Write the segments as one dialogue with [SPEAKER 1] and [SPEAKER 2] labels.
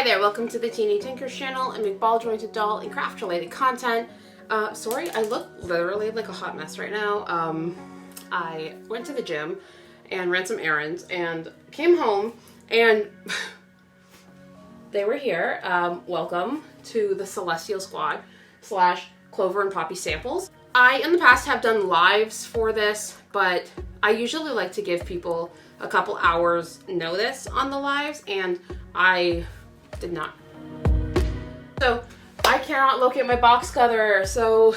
[SPEAKER 1] there, welcome to the Teeny Tinkers channel. I make ball jointed doll and craft related content. Sorry, I look literally like a hot mess right now. I went to the gym and ran some errands and came home and they were here. Welcome to the Celestial Squad / Clover and Poppy samples. I, in the past, have done lives for this, but I usually like to give people a couple hours notice on the lives, and I did not. So I cannot locate my box cutter, so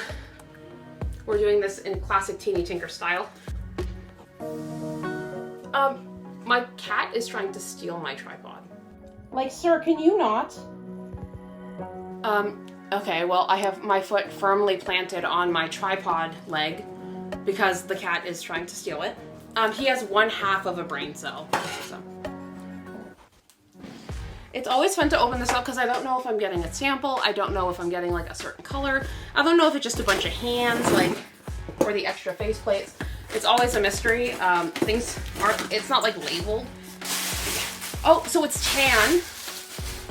[SPEAKER 1] we're doing this in classic Teeny Tinker style. My cat is trying to steal my tripod. Like, sir, can you not? Okay, well, I have my foot firmly planted on my tripod leg because the cat is trying to steal it. He has 1/2 of a brain cell, so. It's always fun to open this up because I don't know if I'm getting a sample. I don't know if I'm getting like a certain color. I don't know if it's just a bunch of hands, like, or the extra face plates. It's always a mystery. It's not like labeled. Oh, so it's tan.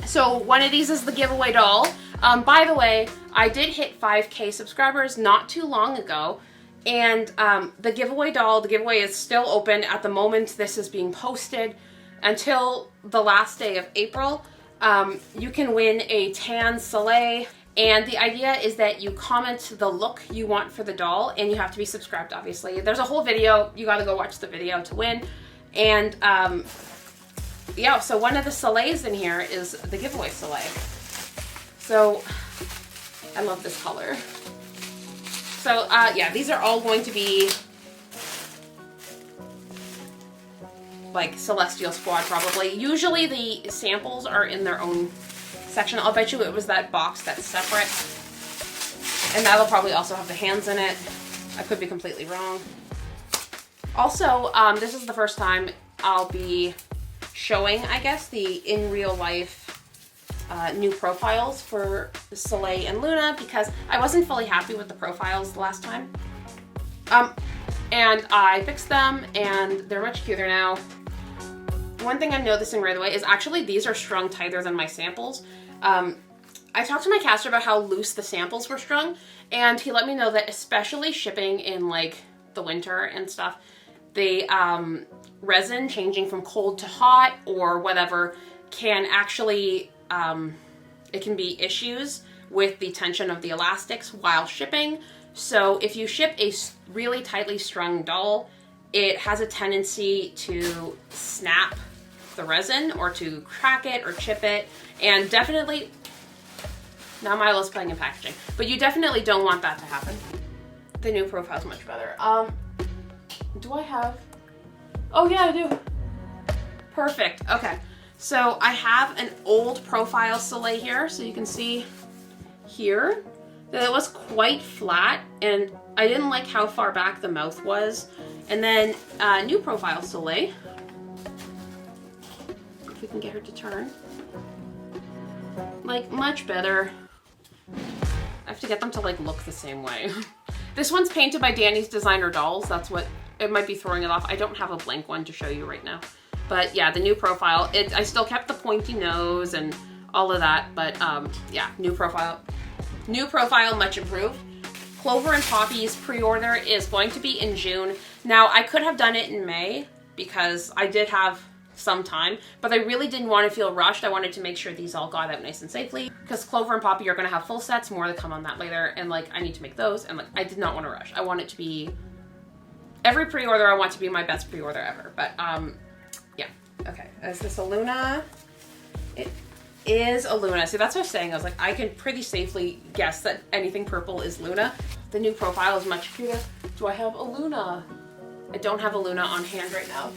[SPEAKER 1] So one of these is the giveaway doll. By the way, I did hit 5K subscribers not too long ago. And the giveaway doll, the giveaway is still open at the moment this is being posted until the last day of April. You can win a tan Soleil, and the idea is that you comment the look you want for the doll, and you have to be subscribed, obviously. There's a whole video. You gotta go watch the video to win. And yeah, so one of the Soleils in here is the giveaway Soleil. So I love this color. So yeah, these are all going to be like Celestial Squad probably. Usually the samples are in their own section. I'll bet you it was that box that's separate. And that'll probably also have the hands in it. I could be completely wrong. Also, this is the first time I'll be showing, I guess, the in real life new profiles for Soleil and Luna because I wasn't fully happy with the profiles the last time. And I fixed them and they're much cuter now. One thing I'm noticing right away is actually these are strung tighter than my samples. I talked to my caster about how loose the samples were strung, and he let me know that especially shipping in like the winter and stuff, the resin changing from cold to hot or whatever can actually, it can be issues with the tension of the elastics while shipping. So if you ship a really tightly strung doll, it has a tendency to snap the resin or to crack it or chip it. And definitely, now Milo's playing in packaging, but you definitely don't want that to happen. The new profile's much better. Do I have, oh yeah, I do. Perfect, okay. So I have an old profile Soleil here, so you can see here that it was quite flat and I didn't like how far back the mouth was. And then new profile Soleil, if we can get her to turn, like much better. I have to get them to like look the same way. This one's painted by Danny's Designer Dolls. That's what, it might be throwing it off. I don't have a blank one to show you right now. But yeah, the new profile, I still kept the pointy nose and all of that, but yeah, new profile, much improved. Clover and Poppy's pre-order is going to be in June. Now, I could have done it in May because I did have some time, but I really didn't want to feel rushed. I wanted to make sure these all got out nice and safely because Clover and Poppy are going to have full sets, more to come on that later, and like I need to make those, and like I did not want to rush. I want it to be, every pre-order I want to be my best pre-order ever, but yeah, okay. Is this a Luna? It is a Luna. See, that's what I was saying. I was like, I can pretty safely guess that anything purple is Luna. The new profile is much cuter. Do I have a Luna? I don't have a Luna on hand right now.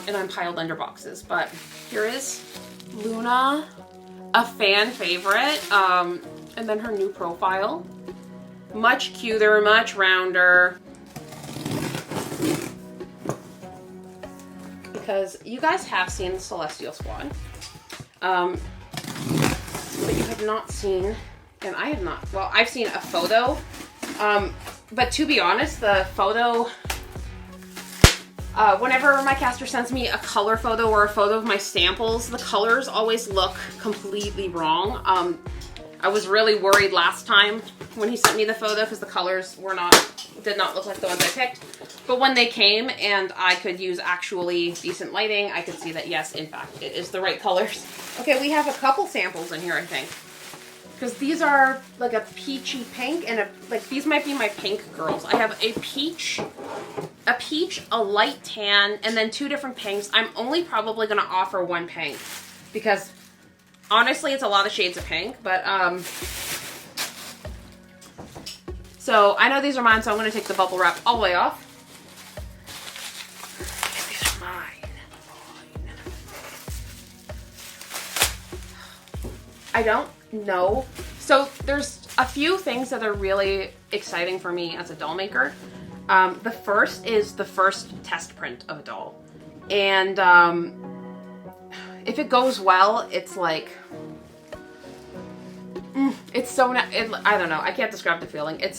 [SPEAKER 1] And I'm piled under boxes, but here is Luna, a fan favorite. And then her new profile. Much cuter, much rounder. Because you guys have seen the Celestial Squad. But you have not seen, and I have not, well, I've seen a photo, but to be honest, the photo Whenever my caster sends me a color photo or a photo of my samples, the colors always look completely wrong. I was really worried last time when he sent me the photo because the colors did not look like the ones I picked. But when they came and I could use actually decent lighting, I could see that yes, in fact, it is the right colors. Okay, we have a couple samples in here, I think. Because these are like a peachy pink and these might be my pink girls. I have a peach, a light tan, and then 2 different pinks. I'm only probably going to offer 1 pink because honestly it's a lot of shades of pink, but so I know these are mine, so I'm going to take the bubble wrap all the way off. These are mine. I don't know. So there's a few things that are really exciting for me as a doll maker. The first is the first test print of a doll. And if it goes well, it's like, it's so, I don't know, I can't describe the feeling. It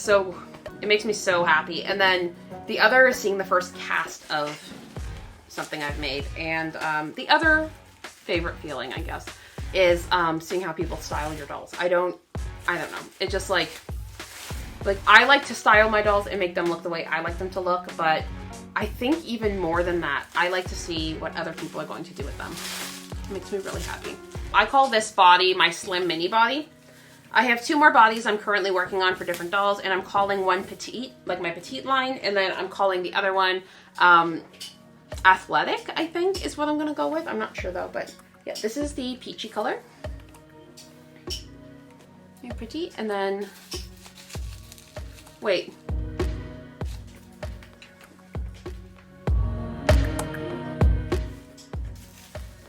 [SPEAKER 1] makes me so happy. And then the other is seeing the first cast of something I've made. And the other favorite feeling, I guess, is seeing how people style your dolls. I don't know. It just like I like to style my dolls and make them look the way I like them to look, but I think even more than that, I like to see what other people are going to do with them. It makes me really happy. I call this body my slim mini body. I have 2 more bodies I'm currently working on for different dolls, and I'm calling one petite, like my petite line, and then I'm calling the other one athletic, I think is what I'm gonna go with. I'm not sure though, but yeah, this is the peachy color. You're pretty, and then, wait.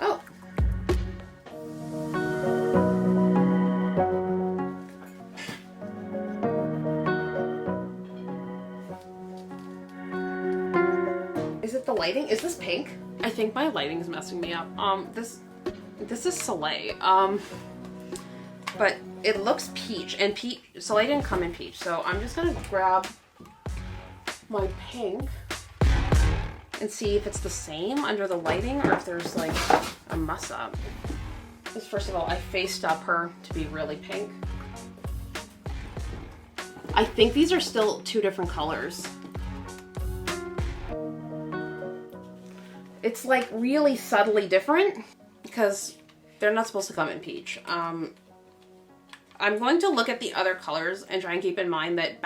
[SPEAKER 1] Oh. Is it the lighting? Is this pink? I think my lighting is messing me up. This is Soleil. But it looks peach, and Soleil didn't come in peach, so I'm just gonna grab my pink and see if it's the same under the lighting or if there's like a muss up. Because first of all, I faced up her to be really pink. I think these are still 2 different colors. It's like really subtly different because they're not supposed to come in peach. I'm going to look at the other colors and try and keep in mind that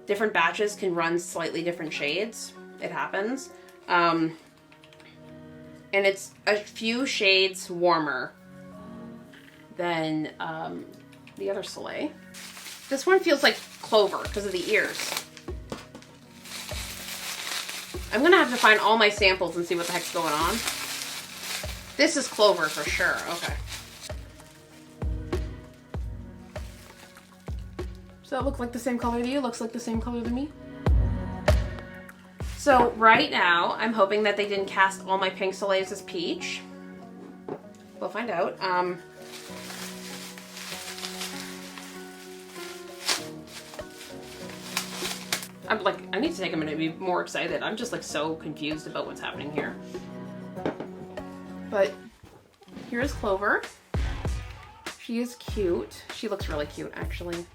[SPEAKER 1] different batches can run slightly different shades. It happens. And it's a few shades warmer than the other Soleil. This one feels like Clover because of the ears. I'm gonna have to find all my samples and see what the heck's going on. This is Clover for sure. Okay. Does that look like the same color to you? Looks like the same color to me. So right now, I'm hoping that they didn't cast all my pink Soleils as peach. We'll find out. I'm like, I need to take a minute to be more excited. I'm just like so confused about what's happening here. But here's Clover. She is cute. She looks really cute, actually.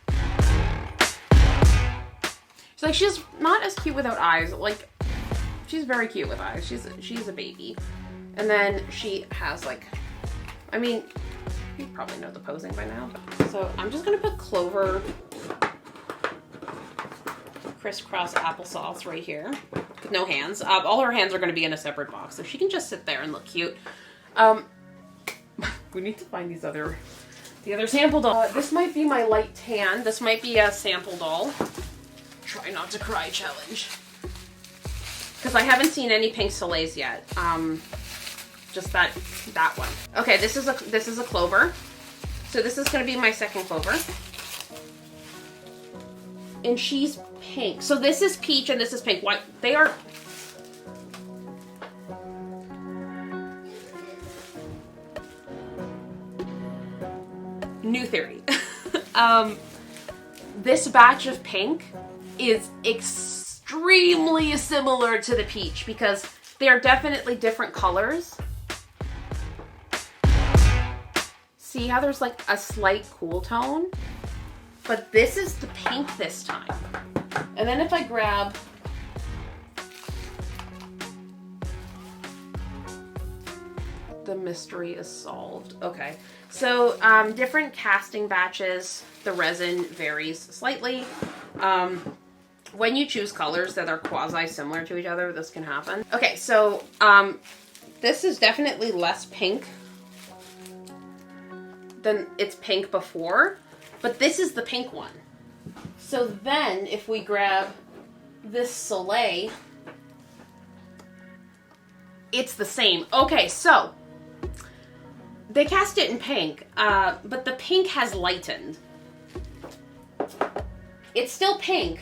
[SPEAKER 1] She's like, she's not as cute without eyes. Like, she's very cute with eyes. She's a baby. And then she has like, I mean, you probably know the posing by now. So I'm just gonna put Clover crisscross applesauce right here with no hands. All her hands are going to be in a separate box, so she can just sit there and look cute. We need to find the other sample doll. This might be my light tan. This might be a sample doll. Try not to cry challenge. Because I haven't seen any pink Soleils yet. Just that one. Okay, this is a Clover. So this is going to be my second Clover. And she's pink. So this is peach and this is pink. What they are. New theory. This batch of pink is extremely extremely similar to the peach because they are definitely different colors. See how there's like a slight cool tone? But this is the pink this time. And then if I grab the mystery is solved. Okay, so different casting batches, the resin varies slightly. When you choose colors that are quasi-similar to each other, this can happen. Okay, so this is definitely less pink than its pink before, but this is the pink one. So then if we grab this Soleil, it's the same. Okay, so they cast it in pink, but the pink has lightened. It's still pink,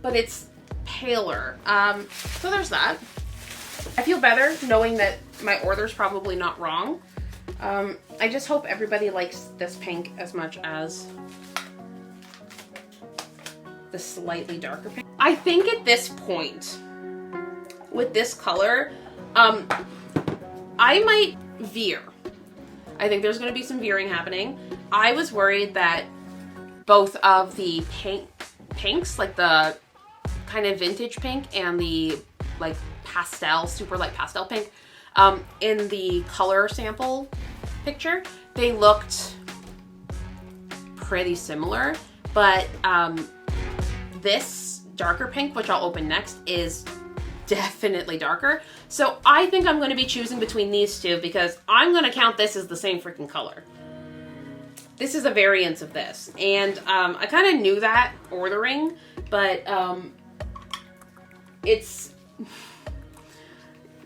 [SPEAKER 1] but it's paler. So there's that. I feel better knowing that my order's probably not wrong. I just hope everybody likes this pink as much as the slightly darker pink. I think at this point, with this color, I might veer. I think there's going to be some veering happening. I was worried that both of the pinks, like the kind of vintage pink and the like pastel, super light pastel pink, in the color sample picture, they looked pretty similar, but this darker pink, which I'll open next, is definitely darker. So I think I'm going to be choosing between these two because I'm going to count this as the same freaking color. This is a variance of this, and I kind of knew that ordering, but it's,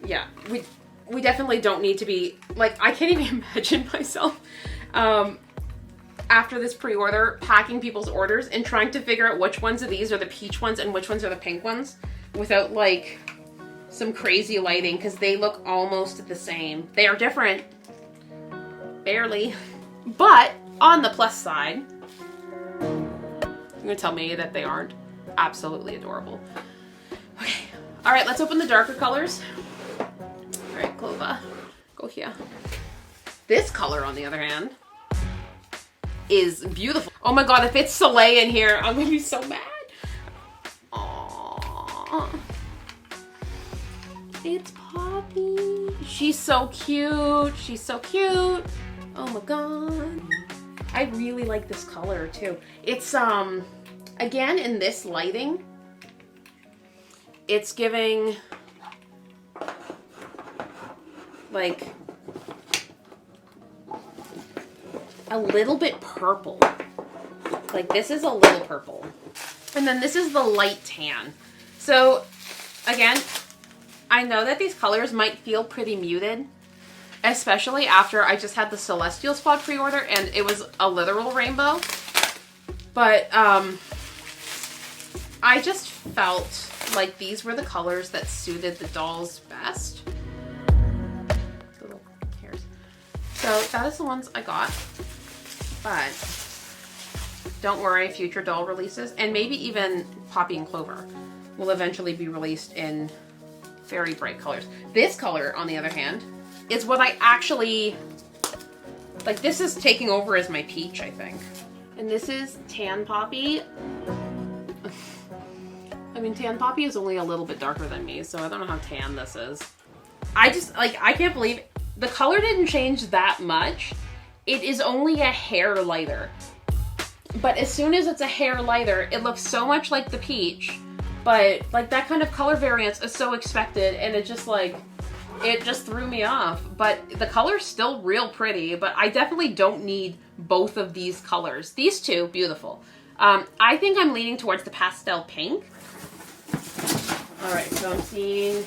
[SPEAKER 1] yeah, we definitely don't need to be, like, I can't even imagine myself after this pre-order packing people's orders and trying to figure out which ones of these are the peach ones and which ones are the pink ones without like some crazy lighting, because they look almost the same. They are different, barely, but on the plus side, you're gonna tell me that they aren't absolutely adorable. Okay, all right, let's open the darker colors. All right, Clover, go here. This color, on the other hand, is beautiful. Oh my god, if it's Soleil in here, I'm gonna be so mad. Aww. It's Poppy. She's so cute. She's so cute. Oh my god. I really like this color too. It's, again, in this lighting, it's giving, like, a little bit purple. Like, this is a little purple. And then this is the light tan. So, again, I know that these colors might feel pretty muted, especially after I just had the Celestial Squad pre-order and it was a literal rainbow. But, I just felt like these were the colors that suited the dolls best. Little hairs. So, that is the ones I got. But don't worry, future doll releases, and maybe even Poppy and Clover, will eventually be released in very bright colors. This color, on the other hand, is what I actually, like, this is taking over as my peach, I think. And this is Tan Poppy. I mean, Tan Poppy is only a little bit darker than me, so I don't know how tan this is. I just, like, I can't believe the color didn't change that much. It is only a hair lighter. But as soon as it's a hair lighter, it looks so much like the peach. But, like, that kind of color variance is so expected, and it just, like, it just threw me off. But the color's still real pretty, but I definitely don't need both of these colors. These two, beautiful. I think I'm leaning towards the pastel pink. All right, so I'm seeing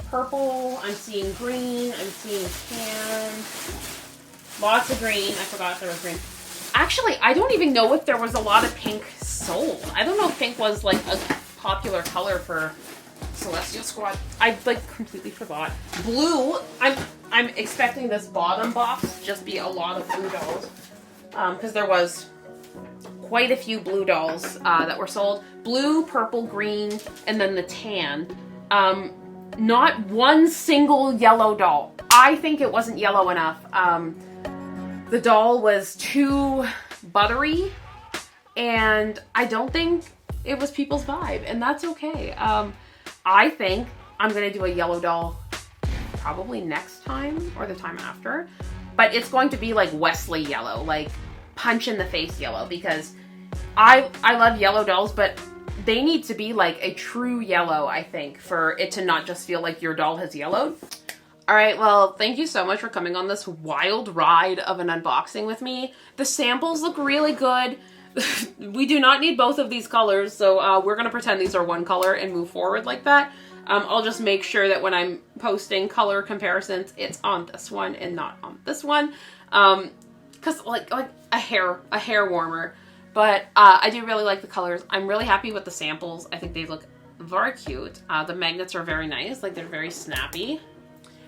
[SPEAKER 1] purple, I'm seeing green, I'm seeing tan. Lots of green. I forgot there was green. Actually, I don't even know if there was a lot of pink sold. I don't know if pink was like a popular color for Celestial Squad. I like completely forgot. Blue, I'm expecting this bottom box to just be a lot of blue dolls. Because there was quite a few blue dolls that were sold. Blue, purple, green, and then the tan. Not one single yellow doll. I think it wasn't yellow enough. The doll was too buttery, and I don't think it was people's vibe, and that's okay. I think I'm gonna do a yellow doll probably next time or the time after, but it's going to be like Wesley yellow, like punch in the face yellow, because I love yellow dolls, but they need to be like a true yellow, I think, for it to not just feel like your doll has yellowed. All right, well, thank you so much for coming on this wild ride of an unboxing with me. The samples look really good. We do not need both of these colors, so we're gonna pretend these are one color and move forward like that. I'll just make sure that when I'm posting color comparisons, it's on this one and not on this one. Cause like a hair warmer. But I do really like the colors. I'm really happy with the samples. I think they look very cute. The magnets are very nice, like they're very snappy.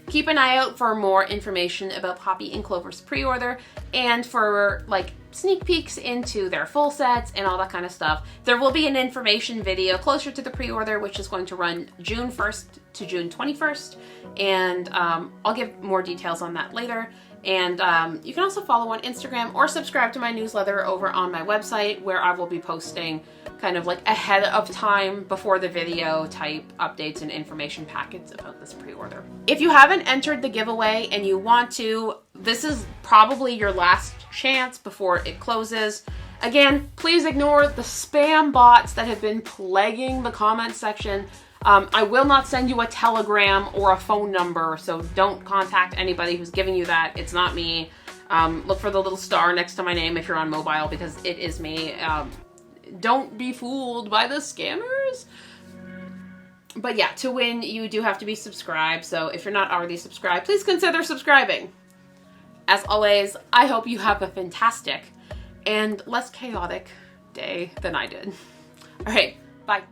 [SPEAKER 1] Keep an eye out for more information about Poppy and Clover's pre-order and for like sneak peeks into their full sets and all that kind of stuff. There will be an information video closer to the pre-order, which is going to run June 1st to June 21st. And I'll give more details on that later. And you can also follow on Instagram or subscribe to my newsletter over on my website, where I will be posting kind of like ahead of time before the video type updates and information packets about this pre-order. If you haven't entered the giveaway and you want to, this is probably your last chance before it closes. Again, please ignore the spam bots that have been plaguing the comment section. I will not send you a telegram or a phone number, so don't contact anybody who's giving you that. It's not me. Look for the little star next to my name if you're on mobile, because it is me. Don't be fooled by the scammers. But yeah, to win, you do have to be subscribed, so if you're not already subscribed, please consider subscribing. As always, I hope you have a fantastic and less chaotic day than I did. All right, bye.